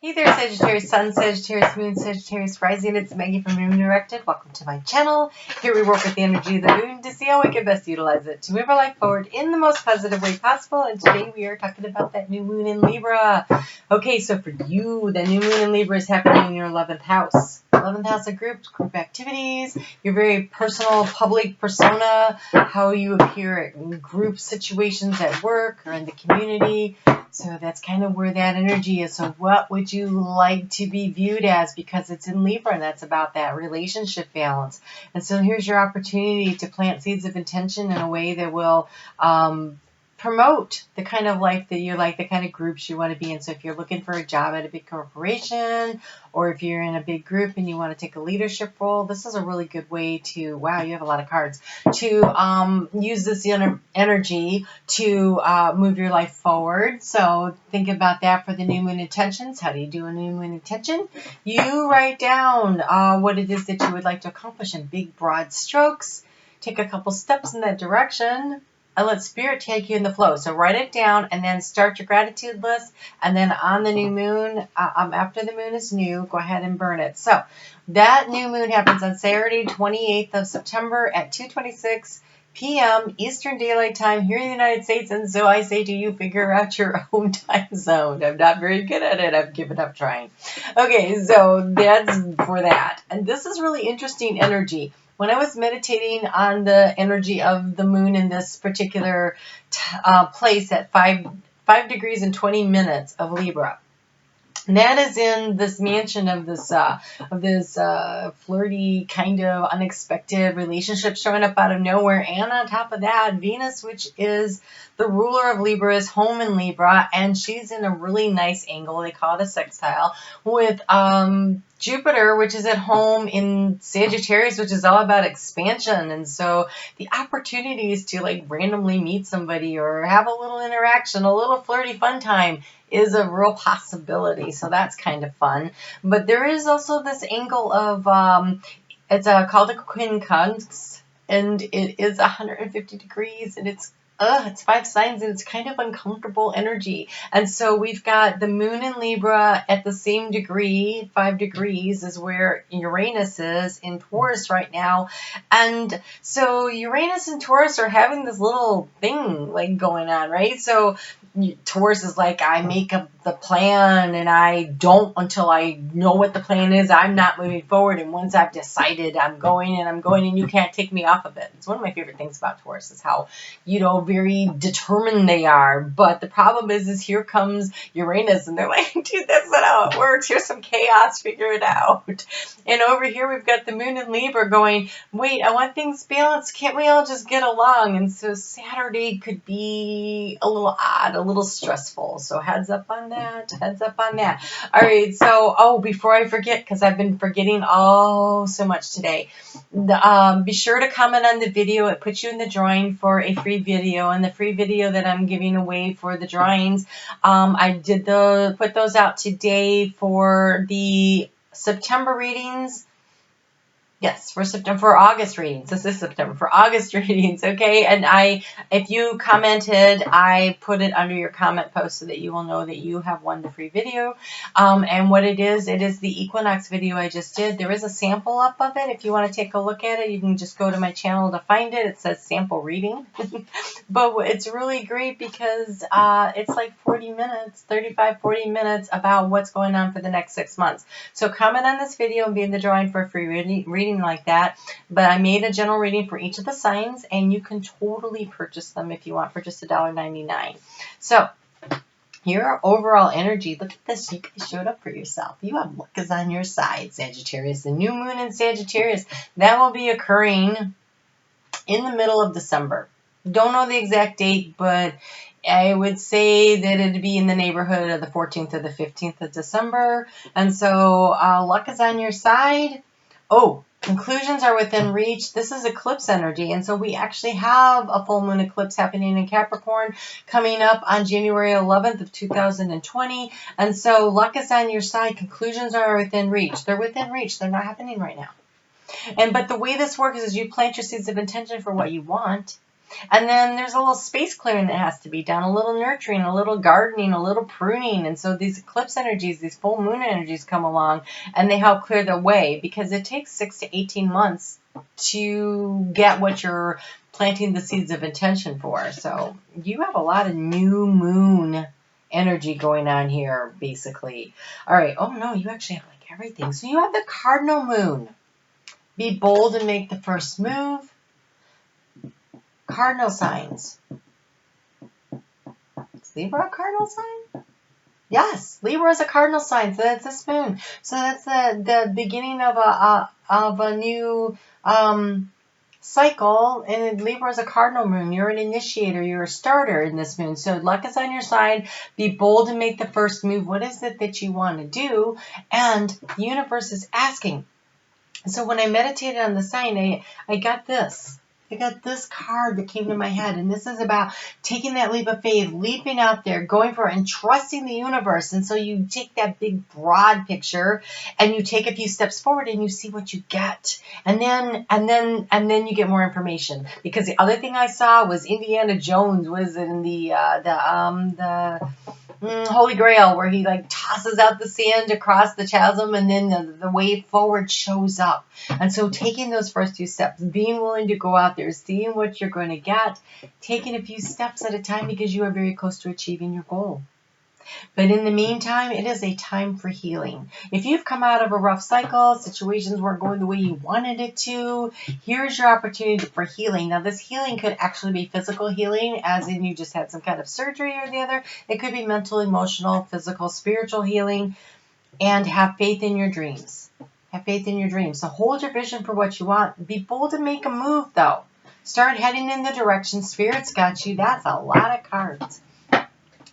Hey there, Sagittarius Sun, Sagittarius Moon, Sagittarius Rising. It's Maggie from Moon Directed. Welcome to my channel. Here we work with the energy of the moon to see how we can best utilize it to move our life forward in the most positive way possible. And today we are talking about that new moon in Libra. Okay, so for you, the new moon in Libra is happening in your 11th house. 11th house of group activities, your very personal public persona, how you appear in group situations at work or in the community. So that's kind of where that energy is. So what would you like to be viewed as? Because it's in Libra and that's about that relationship balance. And so here's your opportunity to plant seeds of intention in a way that will promote the kind of life that you like, the kind of groups you want to be in. So if you're looking for a job at a big corporation, or if you're in a big group and you want to take a leadership role, this is a really good way to, wow, you have a lot of cards, to use this energy to move your life forward. So think about that for the new moon intentions. How do you do a new moon intention? You write down what it is that you would like to accomplish in big, broad strokes. Take a couple steps in that direction. And let spirit take you in the flow. So write it down and then start your gratitude list. And then on the new moon, after the moon is new, go ahead and burn it. So that new moon happens on Saturday, 28th of September at 2:26 p.m. Eastern Daylight Time here in the United States. And so I say to you, figure out your own time zone. I'm not very good at it. I've given up trying. Okay, so that's for that. And this is really interesting energy. When I was meditating on the energy of the moon in this particular place at 5 degrees and 20 minutes of Libra, and that is in this mansion of this flirty kind of unexpected relationship showing up out of nowhere. And on top of that, Venus, which is the ruler of Libra, is home in Libra, and she's in a really nice angle. They call it a sextile with Jupiter, which is at home in Sagittarius, which is all about expansion. And so the opportunities to like randomly meet somebody or have a little interaction, a little flirty fun time is a real possibility. So that's kind of fun. But there is also this angle of, it's called a quincunx, and it is 150 degrees, and it's 5 signs, and it's kind of uncomfortable energy. And so we've got the moon in Libra at the same degree, 5 degrees is where Uranus is in Taurus right now. And so Uranus and Taurus are having this little thing like going on, right? So Taurus is like, I make up the plan and I don't until I know what the plan is. I'm not moving forward. And once I've decided I'm going and you can't take me off of it. It's one of my favorite things about Taurus is how, very determined they are. But the problem is here comes Uranus and they're like, dude, that's not how it works. Here's some chaos. Figure it out. And over here, we've got the moon in Libra going, wait, I want things balanced. Can't we all just get along? And so Saturday could be a little odd, a little stressful. So heads up on that. All right. So, before I forget, because I've been forgetting so much today, be sure to comment on the video. It puts you in the drawing for a free video. And the free video that I'm giving away for the drawings, I did put those out today for the September readings. Yes, for August readings. This is September. For August readings, okay? And if you commented, I put it under your comment post so that you will know that you have won the free video. And what it is the Equinox video I just did. There is a sample up of it. If you want to take a look at it, you can just go to my channel to find it. It says sample reading. But it's really great because it's like 40 minutes about what's going on for the next 6 months. So comment on this video and be in the drawing for a free reading like that. But I made a general reading for each of the signs, and you can totally purchase them if you want for just $1.99. So your overall energy, look at this. You guys showed up for yourself. You have luck is on your side, Sagittarius. The new moon in Sagittarius, that will be occurring in the middle of December. Don't know the exact date, but I would say that it'd be in the neighborhood of the 14th or the 15th of December. And so luck is on your side. Conclusions are within reach. This is eclipse energy. And so we actually have a full moon eclipse happening in Capricorn coming up on January 11th of 2020. And so luck is on your side. Conclusions are within reach. They're within reach. They're not happening right now. But the way this works is you plant your seeds of intention for what you want. And then there's a little space clearing that has to be done, a little nurturing, a little gardening, a little pruning. And so these eclipse energies, these full moon energies come along and they help clear the way, because it takes 6 to 18 months to get what you're planting the seeds of intention for. So you have a lot of new moon energy going on here, basically. All right. Oh, no, you actually have like everything. So you have the cardinal moon. Be bold and make the first move. Cardinal signs. Is Libra a cardinal sign? Yes, Libra is a cardinal sign, so that's this moon. So that's the beginning of a new cycle, and Libra is a cardinal moon. You're an initiator. You're a starter in this moon. So luck is on your side. Be bold and make the first move. What is it that you want to do? And the universe is asking. So when I meditated on the sign, I got this. I got this card that came to my head, and this is about taking that leap of faith, leaping out there, going for it, and trusting the universe. And so you take that big, broad picture, and you take a few steps forward, and you see what you get, and then you get more information. Because the other thing I saw was Indiana Jones was in the Holy Grail, where he like tosses out the sand across the chasm, and then the way forward shows up. And so taking those first few steps, being willing to go out there, seeing what you're going to get, taking a few steps at a time, because you are very close to achieving your goal. But in the meantime, it is a time for healing. If you've come out of a rough cycle, situations weren't going the way you wanted it to, here's your opportunity for healing. Now, this healing could actually be physical healing, as in you just had some kind of surgery or the other. It could be mental, emotional, physical, spiritual healing. And have faith in your dreams. Have faith in your dreams. So hold your vision for what you want. Be bold and make a move, though. Start heading in the direction Spirit's got you. That's a lot of cards.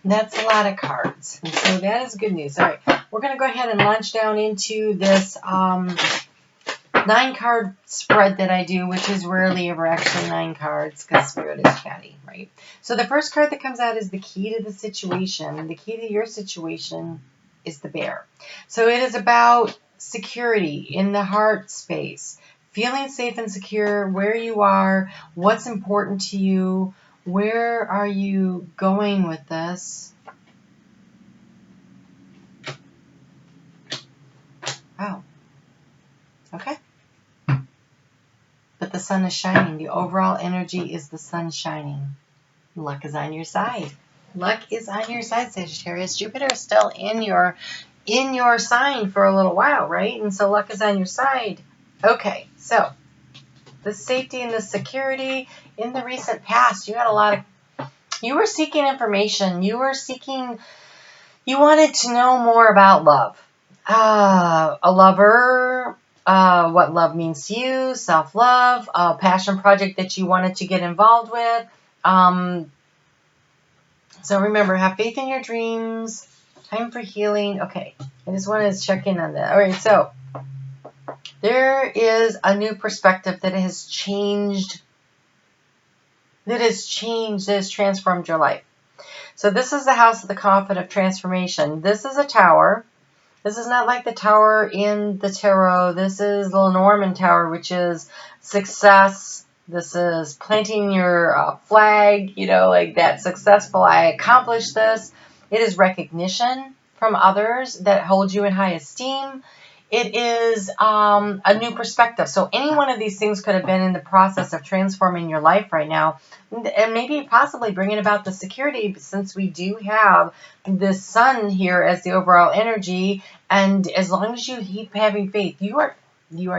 That's a lot of cards. And so that is good news. All right, we're going to go ahead and launch down into this 9-card spread that I do, which is rarely ever actually 9 cards, because Spirit is chatty, right? So the first card that comes out is the key to the situation. The key to your situation is the Bear. So it is about security in the heart space, feeling safe and secure where you are, what's important to you. Where are you going with this? Oh, okay. But the sun is shining. The overall energy is the sun shining. Luck is on your side. Luck is on your side, Sagittarius. Jupiter is still in your sign for a little while, right? And so luck is on your side. Okay, so the safety and the security in the recent past, you were seeking information. You wanted to know more about love. A lover, what love means to you, self-love, a passion project that you wanted to get involved with. So remember, have faith in your dreams, time for healing. Okay, I just wanted to check in on that. All right, so there is a new perspective that has changed, that has transformed your life. So this is the house of the coffin of transformation. This is a tower. This is not like the tower in the tarot. This is the Lenormand tower, which is success. This is planting your flag, like that successful, I accomplished this. It is recognition from others that hold you in high esteem. It is a new perspective. So any one of these things could have been in the process of transforming your life right now, and maybe possibly bringing about the security, since we do have the sun here as the overall energy. And as long as you keep having faith, you are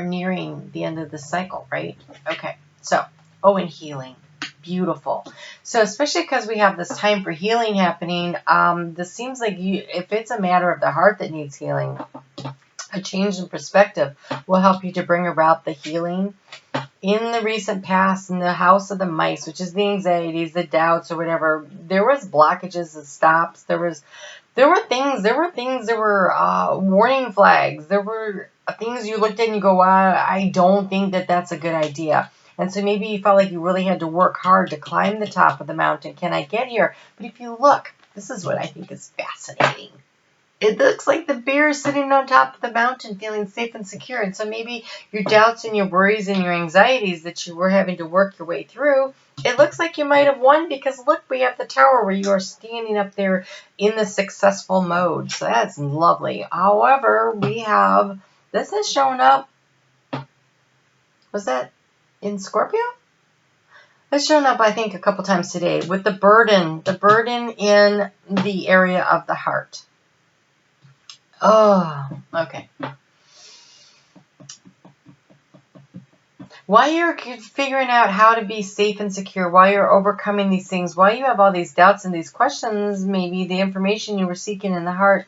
nearing the end of the cycle, right? Okay. So, and healing. Beautiful. So especially because we have this time for healing happening, this seems like if it's a matter of the heart that needs healing, a change in perspective will help you to bring about the healing. In the recent past, in the house of the mice, which is the anxieties, the doubts, or whatever, there was blockages and stops. There were things that were warning flags. There were things you looked at and you go, I don't think that that's a good idea. And so maybe you felt like you really had to work hard to climb the top of the mountain. Can I get here? But if you look, this is what I think is fascinating. It looks like the bear is sitting on top of the mountain feeling safe and secure. And so maybe your doubts and your worries and your anxieties that you were having to work your way through, it looks like you might have won because look, we have the tower where you are standing up there in the successful mode. So that's lovely. However, we have, this has shown up, was that in Scorpio? It's shown up, I think, a couple times today with the burden in the area of the heart. Oh, okay. While you're figuring out how to be safe and secure, while you're overcoming these things, while you have all these doubts and these questions, maybe the information you were seeking in the heart,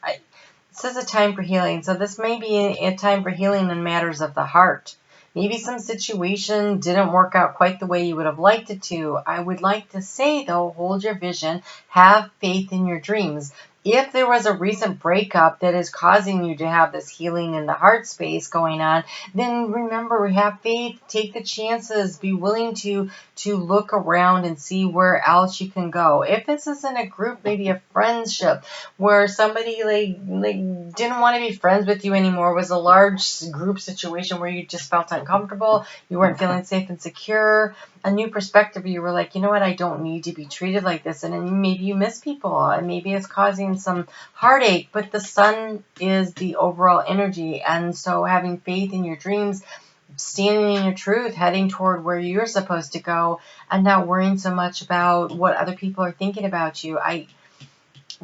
this is a time for healing. So this may be a time for healing in matters of the heart. Maybe some situation didn't work out quite the way you would have liked it to. I would like to say, though, hold your vision, have faith in your dreams. If there was a recent breakup that is causing you to have this healing in the heart space going on, then remember, have faith, take the chances, be willing to look around and see where else you can go. If this is in a group, maybe a friendship, where somebody like didn't want to be friends with you anymore, was a large group situation where you just felt uncomfortable, you weren't feeling safe and secure, a new perspective, you were like, you know what, I don't need to be treated like this. And then maybe you miss people, and maybe it's causing some heartache, but the sun is the overall energy. And so having faith in your dreams, standing in your truth, heading toward where you're supposed to go, and not worrying so much about what other people are thinking about you.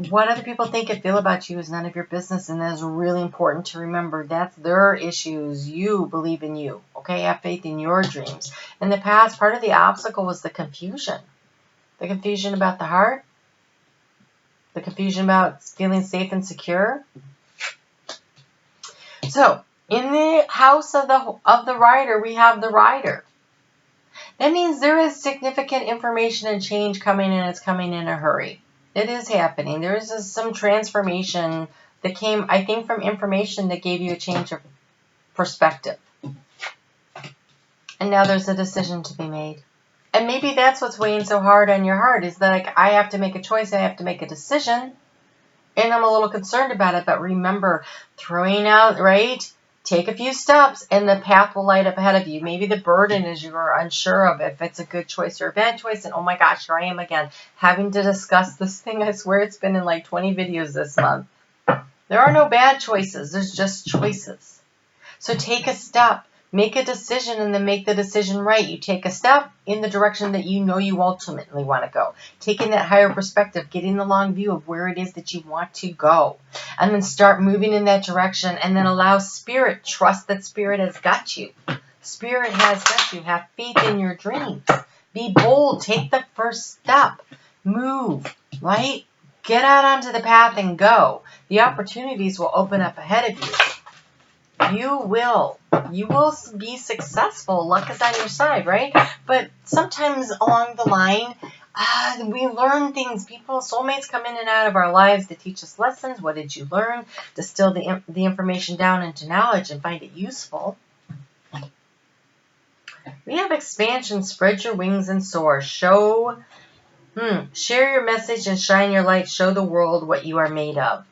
What other people think and feel about you is none of your business, and that is really important to remember. That's their issues. You believe in you, okay? Have faith in your dreams. In the past, part of the obstacle was the confusion. The confusion about the heart, the confusion about feeling safe and secure. So, in the house of the rider, we have the rider. That means there is significant information and change coming, and it's coming in a hurry. It is happening. There is some transformation that came, I think, from information that gave you a change of perspective. And now there's a decision to be made. And maybe that's what's weighing so hard on your heart, is that like, I have to make a choice, I have to make a decision, and I'm a little concerned about it. But remember, throwing out, right? Take a few steps and the path will light up ahead of you. Maybe the burden is you are unsure of if it's a good choice or a bad choice. And oh my gosh, here I am again, having to discuss this thing. I swear it's been in like 20 videos this month. There are no bad choices. There's just choices. So take a step, make a decision, and then make the decision right. You take a step in the direction that you know you ultimately want to go. Taking that higher perspective, getting the long view of where it is that you want to go. And then start moving in that direction, and then allow spirit, trust that spirit has got you. Spirit has got you. Have faith in your dreams. Be bold. Take the first step. Move, right? Get out onto the path and go. The opportunities will open up ahead of you. You will be successful. Luck is on your side, right? But sometimes along the line, we learn things. People, soulmates come in and out of our lives to teach us lessons. What did you learn? Distill the information down into knowledge and find it useful. We have expansion. Spread your wings and soar. Share your message and shine your light. Show the world what you are made of.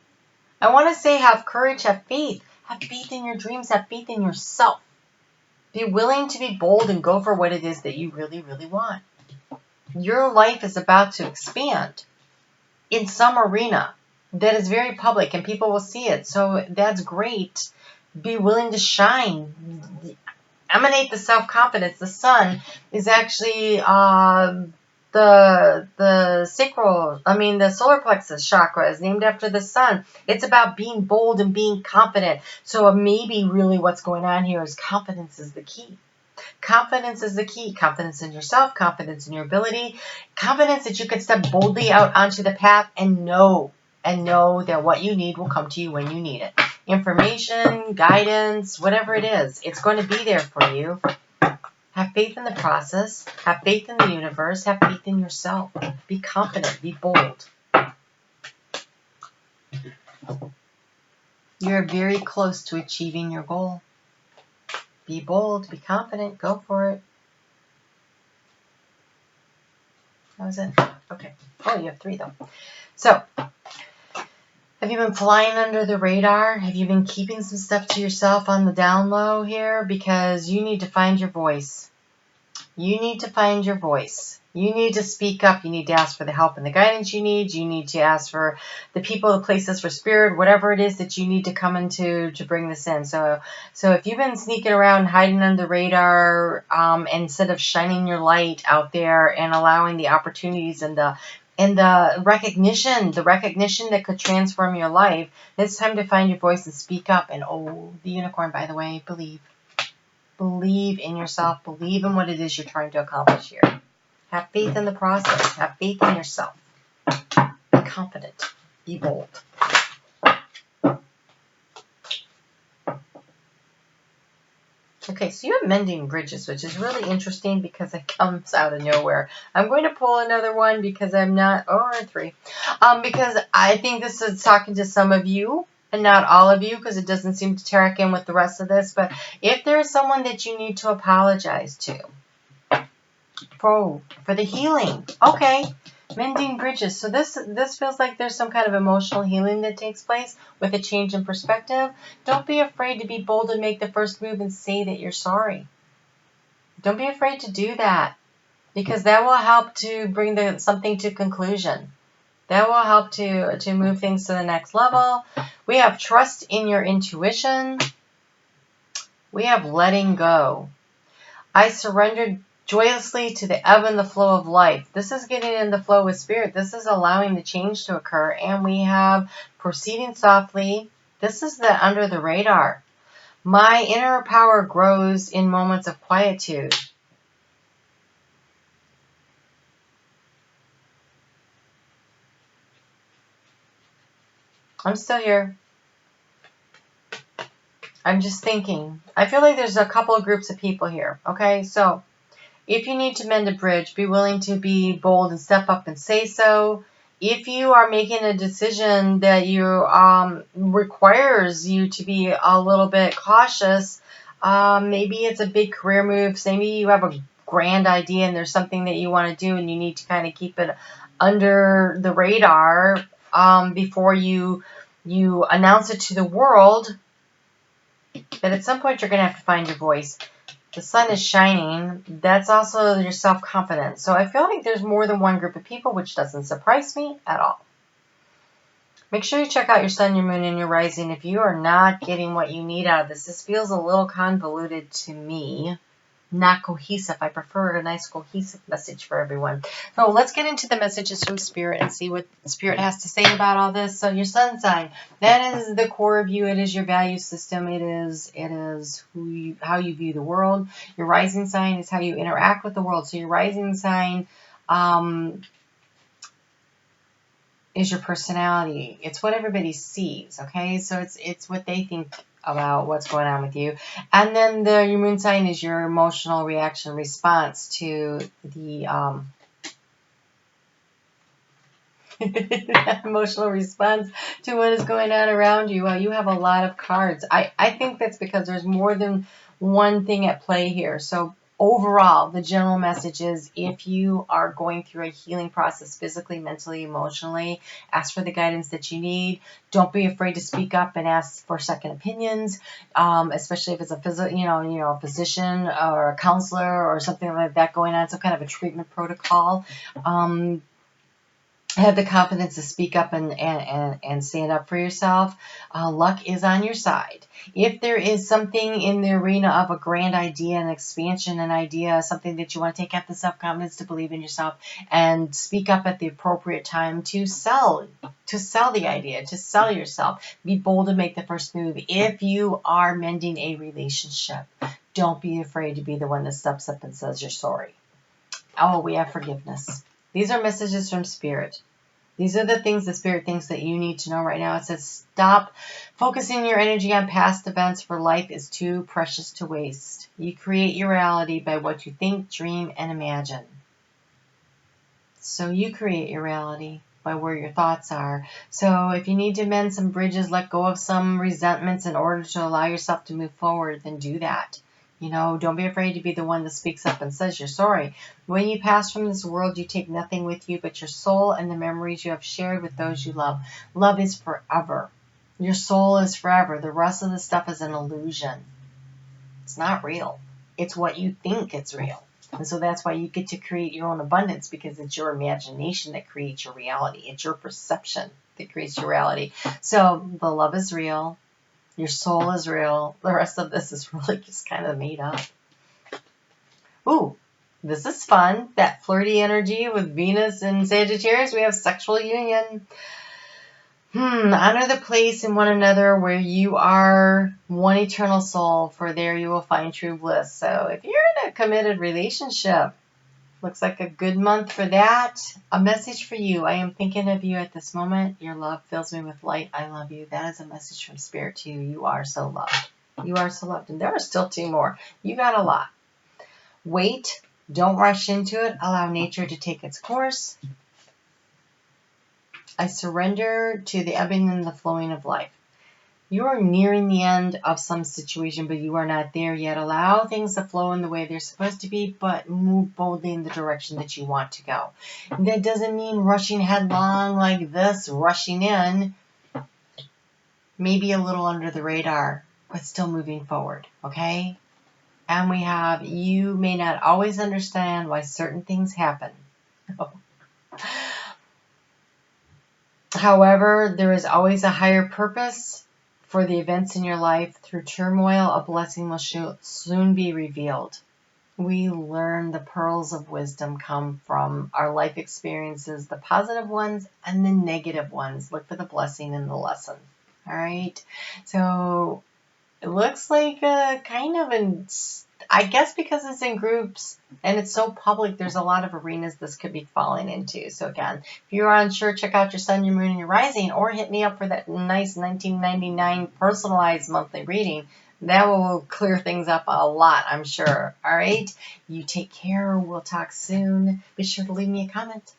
I want to say, have courage, have faith. Have faith in your dreams. Have faith in yourself. Be willing to be bold and go for what it is that you really, really want. Your life is about to expand in some arena that is very public and people will see it. So that's great. Be willing to shine. Emanate the self-confidence. The sun is actually the solar plexus chakra is named after the sun. It's about being bold and being confident. So maybe really what's going on here is confidence is the key. Confidence is the key. Confidence in yourself, confidence in your ability, confidence that you can step boldly out onto the path and know that what you need will come to you when you need it. Information, guidance, whatever it is, it's going to be there for you. Have faith in the process. Have faith in the universe. Have faith in yourself. Be confident. Be bold. You're very close to achieving your goal. Be bold. Be confident. Go for it. That was it. Okay. Oh, you have 3 though. So, Have you been flying under the radar? Have you been keeping some stuff to yourself on the down low here? Because you need to find your voice. You need to find your voice. You need to speak up. You need to ask for the help and the guidance you need. You need to ask for the people, the places, for spirit, whatever it is that you need to come into to bring this in. So if you've been sneaking around, hiding under the radar, instead of shining your light out there and allowing the opportunities and the recognition that could transform your life, it's time to find your voice and speak up. And oh, the unicorn, by the way, believe. Believe in yourself. Believe in what it is you're trying to accomplish here. Have faith in the process. Have faith in yourself. Be confident. Be bold. Okay, so you have mending bridges, which is really interesting because it comes out of nowhere. I'm going to pull another one because I'm not, or three, because I think this is talking to some of you and not all of you, because it doesn't seem to track in with the rest of this. But if there's someone that you need to apologize to for the healing, okay, mending bridges. So this feels like there's some kind of emotional healing that takes place with a change in perspective. Don't be afraid to be bold and make the first move and say that you're sorry. Don't be afraid to do that, because that will help to bring something to conclusion. That will help to move things to the next level. We have trust in your intuition. We have letting go. I surrendered joyously to the ebb and the flow of life. This is getting in the flow with spirit. This is allowing the change to occur. And we have proceeding softly. This is the under the radar. My inner power grows in moments of quietude. I'm still here. I'm just thinking. I feel like there's a couple of groups of people here. Okay, so if you need to mend a bridge, be willing to be bold and step up and say so. If you are making a decision that you requires you to be a little bit cautious, maybe it's a big career move. Maybe you have a grand idea and there's something that you want to do and you need to kind of keep it under the radar before you announce it to the world. But at some point you're going to have to find your voice. The sun is shining. That's also your self-confidence. So I feel like there's more than one group of people, which doesn't surprise me at all. Make sure you check out your sun, your moon, and your rising if you are not getting what you need out of this. This feels a little convoluted to me. Not cohesive. I prefer a nice cohesive message for everyone. So let's get into the messages from Spirit and see what Spirit has to say about all this. So your sun sign, that is the core of you. It is your value system. It is how you view the world. Your rising sign is how you interact with the world. So your rising sign is your personality. It's what everybody sees. Okay, so it's what they think about what's going on with you. And then your moon sign is your emotional reaction response to the emotional response to what is going on around you. Well, you have a lot of cards. I think that's because there's more than one thing at play here. So overall, the general message is if you are going through a healing process physically, mentally, emotionally, ask for the guidance that you need. Don't be afraid to speak up and ask for second opinions, especially if it's a physician or a counselor or something like that going on, some kind of a treatment protocol. Have the confidence to speak up and stand up for yourself. Luck is on your side. If there is something in the arena of a grand idea, an expansion, an idea, something that you want to take, have the self-confidence to believe in yourself and speak up at the appropriate time to sell the idea, to sell yourself. Be bold and make the first move. If you are mending a relationship, don't be afraid to be the one that steps up and says you're sorry. Oh, we have forgiveness. These are messages from Spirit. These are the things the Spirit thinks that you need to know right now. It says, stop focusing your energy on past events, for life is too precious to waste. You create your reality by what you think, dream, and imagine. So you create your reality by where your thoughts are. So if you need to mend some bridges, let go of some resentments in order to allow yourself to move forward, then do that. You know, don't be afraid to be the one that speaks up and says you're sorry. When you pass from this world, you take nothing with you but your soul and the memories you have shared with those you love. Love is forever. Your soul is forever. The rest of the stuff is an illusion. It's not real. It's what you think it's real. And so that's why you get to create your own abundance, because it's your imagination that creates your reality. It's your perception that creates your reality. So the love is real. Your soul is real. The rest of this is really just kind of made up. Ooh, this is fun. That flirty energy with Venus and Sagittarius. We have sexual union. Honor the place in one another where you are one eternal soul, for there you will find true bliss. So if you're in a committed relationship, looks like a good month for that. A message for you. I am thinking of you at this moment. Your love fills me with light. I love you. That is a message from Spirit to you. You are so loved. You are so loved. And there are still 2 more. You got a lot. Wait. Don't rush into it. Allow nature to take its course. I surrender to the ebbing and the flowing of life. You are nearing the end of some situation, but you are not there yet. Allow things to flow in the way they're supposed to be, but move boldly in the direction that you want to go. And that doesn't mean rushing headlong like this, rushing in. Maybe a little under the radar, but still moving forward, okay? And we have, you may not always understand why certain things happen. However, there is always a higher purpose for the events in your life. Through turmoil, a blessing will soon be revealed. We learn the pearls of wisdom come from our life experiences, the positive ones and the negative ones. Look for the blessing in the lesson. All right. So it looks like a kind of I guess because it's in groups and it's so public, there's a lot of arenas this could be falling into. So again, if you're unsure, check out your sun, your moon, and your rising, or hit me up for that nice $19.99 personalized monthly reading. That will clear things up a lot, I'm sure. All right. You take care. We'll talk soon. Be sure to leave me a comment.